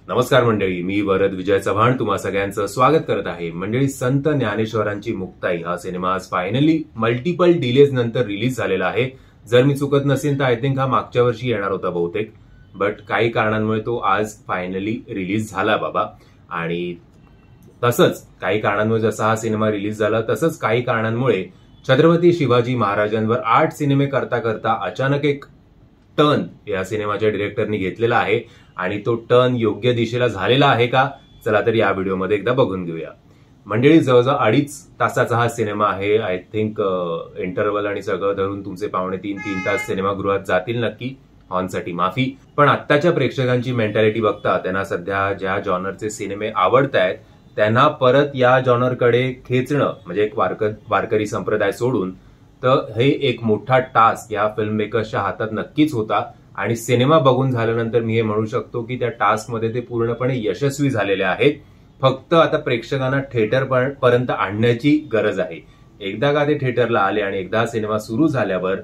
नमस्कार मंडळी, मी वरद विजय चव्हाण तुम्हा सगळ्यांचं स्वागत करत आहे. मंडळी, संत ज्ञानेश्वरांची मुक्ताई हा सिनेमा आज फायनली मल्टिपल डिलेज नंतर रिलीज झालेला आहे. जर मी चुकत नसेल तर आय थिंक हा मागच्या वर्षी येणार होता बहुतेक, बट काही कारणांमुळे तो आज फायनली रिलीज झाला बाबा. आणि तसंच काही कारणांमुळे जसा हा सिनेमा रिलीज झाला तसंच काही कारणांमुळे छत्रपती शिवाजी महाराजांवर 8 सिनेमे करता करता अचानक एक टर्न या सिनेमाच्या डिरेक्टरनी घेतलेला आहे. आणि तो टर्न योग्य दिशेला झालेला आहे का, चला तर या व्हिडिओमध्ये एकदा बघून घेऊया. मंडळी, जवळजवळ 2.5 तासाचा हा सिनेमा आहे. आय थिंक इंटरव्हल आणि सगळं धरून तुमचे 2.5-3 तास सिनेमागृहात जातील नक्की. हॉर्नसाठी माफी. पण आत्ताच्या प्रेक्षकांची मेंटॅलिटी बघता त्यांना सध्या ज्या जॉनरचे सिनेमे आवडत आहेत त्यांना परत या जॉनरकडे खेचणं म्हणजे एक वारकरी संप्रदाय सोडून तर हे एक मोठा टास्क या फिल्म मेकर्सच्या हातात नक्कीच होता. आणि सिनेमा बघून झाल्यानंतर मी हे म्हणू शकतो की त्या टास्कमध्ये ते पूर्णपणे यशस्वी झालेले आहेत. फक्त आता प्रेक्षकांना थिएटर पर्यंत आणण्याची गरज आहे. एकदा का ते थिएटरला आले आणि एकदा सिनेमा सुरू झाल्यावर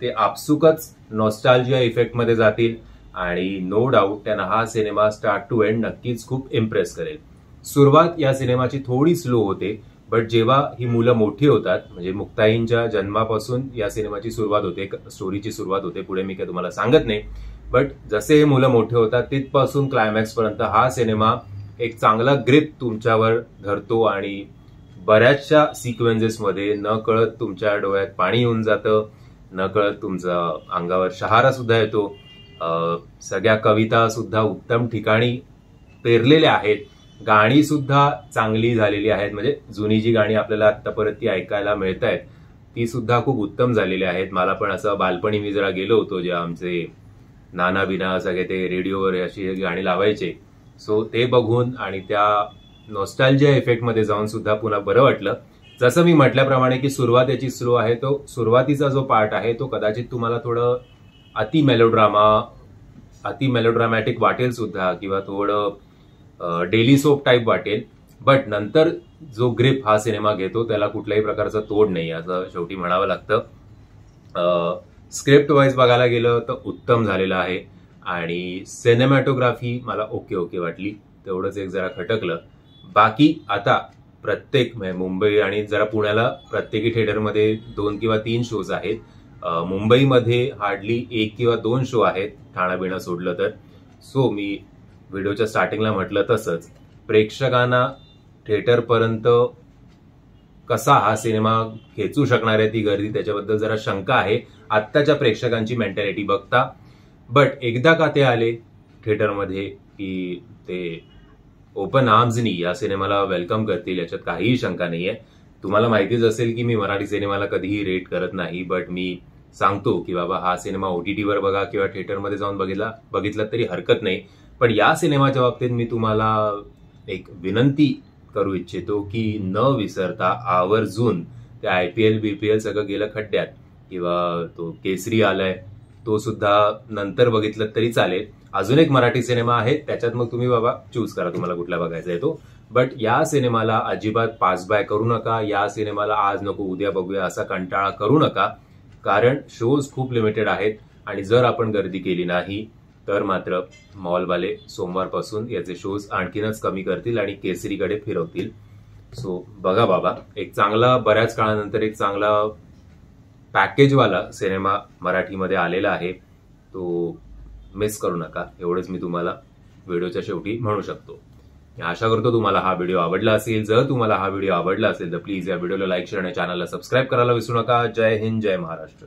ते आपसुकच नॉस्टॅल्जिया इफेक्टमध्ये जातील आणि नो डाऊट त्यांना हा सिनेमा स्टार्ट टू एंड नक्कीच खूप इम्प्रेस करेल. सुरुवात या सिनेमाची थोडी स्लो होते, बट जेव्हा ही मुलं मोठी होतात म्हणजे मुक्ताईंच्या जन्मापासून या सिनेमाची सुरुवात होते, स्टोरीची सुरुवात होते. पुढे मी काय तुम्हाला सांगत नाही, बट जसे हे मुलं मोठे होतात तिथपासून क्लायमॅक्स पर्यंत हा सिनेमा एक चांगला ग्रिप तुमच्यावर धरतो आणि बऱ्याचशा सिक्वेन्सेसमध्ये न कळत तुमच्या डोळ्यात पाणी येऊन जातं, न कळत तुमचा अंगावर शहारा सुद्धा येतो. सगळ्या कविता सुद्धा उत्तम ठिकाणी पेरलेल्या आहेत. गाणी सुद्धा चांगली झालेली आहेत. म्हणजे जुनी जी गाणी आपल्याला आतापर्यंत ती ऐकायला मिळत आहेत ती सुद्धा खूप उत्तम झालेली आहेत. मला पण असं बालपणी मी जरा गेलो होतो जे आमचे नाना बिना सगळे ते रेडिओवर अशी गाणी लावायचे. सो ते बघून आणि त्या नॉस्टॅल्जिया इफेक्टमध्ये जाऊन सुद्धा पुन्हा बरं वाटलं. जसं मी म्हटल्याप्रमाणे की सुरुवात याची स्लो आहे, तो सुरुवातीचा जो पार्ट आहे तो कदाचित तुम्हाला थोडं अति मेलोड्रामॅटिक वाटेल सुद्धा किंवा थोडं डेली सोप टाईप वाटेल. बट नंतर जो ग्रिप हा सिनेमा घेतो त्याला कुठल्याही प्रकारचा तोड नाही असं शेवटी म्हणावं लागतं. स्क्रिप्ट वाईज बघायला गेलं तर उत्तम झालेलं आहे आणि सिनेमॅटोग्राफी मला ओके वाटली. तेवढंच एक जरा खटकलं. बाकी आता प्रत्येक मुंबई आणि जरा पुण्याला प्रत्येकी थिएटरमध्ये 2 किंवा 3 शोज आहेत. मुंबईमध्ये हार्डली 1 किंवा 2 शो आहेत ठाणा बिणा सोडलं तर. सो मी व्हिडिओच्या स्टार्टिंगला म्हटलं तसंच प्रेक्षकांना थिएटरपर्यंत कसा हा सिनेमा खेचू शकणार आहे ती गर्दी त्याच्याबद्दल जरा शंका आहे आत्ताच्या प्रेक्षकांची मेंटॅलिटी बघता. बट एकदा का ते आले थिएटरमध्ये की ते ओपन आर्म्सनी या सिनेमाला वेलकम करतील याच्यात काहीही शंका नाहीये. तुम्हाला माहितीच असेल की मी मराठी सिनेमाला कधीही रेट करत नाही, बट मी सांगतो की बाबा हा सिनेमा OTTवर बघा किंवा थिएटरमध्ये जाऊन बघितला तरी हरकत नाही. पण या सिनेमाच्या बाबतीत मी तुम्हाला एक विनंती करू इच्छितो की न विसरता आवर्जून ते IPL BPL सगळं गेलं खड्ड्यात किंवा तो केसरी आलाय तो सुद्धा नंतर बघितलं तरी चालेल. अजून एक मराठी सिनेमा आहे त्याच्यात मग तुम्ही बाबा चूज करा तुम्हाला कुठला बघायचा आहे तो. बट या सिनेमाला अजिबात पास बाय करू नका. या सिनेमाला आज नको उद्या बघूया असा कंटाळा करू नका, कारण शोज खूप लिमिटेड आहेत आणि जर आपण गर्दी केली नाही तर मात्र मॉलवाले सोमवारपासून याचे शोज आणखीनच कमी करतील आणि केसरीकडे फिरवतील. सो बघा बाबा, एक चांगला बऱ्याच काळानंतर एक चांगला पॅकेजवाला सिनेमा मराठीमध्ये आलेला आहे, तो मिस करू नका. एवढंच मी तुम्हाला व्हिडिओच्या शेवटी म्हणू शकतो. आशा करतो तुम्हाला हा व्हिडिओ आवडला असेल. जर तुम्हाला हा व्हिडिओ आवडला असेल तर प्लीज या व्हिडिओला लाईक शेअर आणि चॅनलला सबस्क्राईब करायला विसरू नका. जय हिंद, जय महाराष्ट्र.